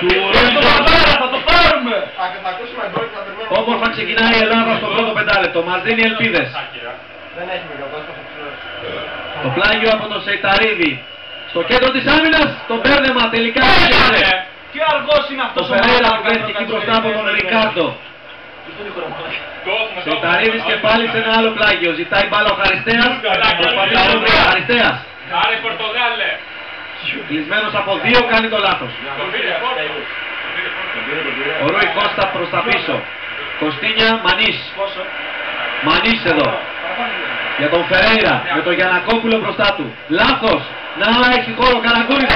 του Ρούι. Θα το πάρουμε! Όμορφα ξεκινάει η Ελλάδα στο πρώτο πεντάλεπτο. Μας δίνει ελπίδες. Δεν έχει μικροπρόσωπο ψηλός. Το πλάγιο από τον Σεϊταρίδη. Στο κέντρο της άμυνας, το μπέρδεμα τελικά έγινε. Τι αργός είναι αυτός Το Φερέιρα που βρέθηκε εκεί μπροστά από τον Ρικάρντο. Σεϊταρίδης και πάλι σε ένα άλλο πλάγιο. Ζητάει μπάλα ο Χαριστέας. Προσπαθεί να βρει ο Χαριστέας. Άρε Πορτογάλε. Κλεισμένος από δύο κάνει το λάθος. Ο Ρούι Κώστα προς τα πίσω. Κωστίνια Μανής. Μανής εδώ. Για τον Φερέιρα. Με τον Γιαννακόπουλο μπροστά του. Λάθος. Να έχει χώρο Καραγκούρης.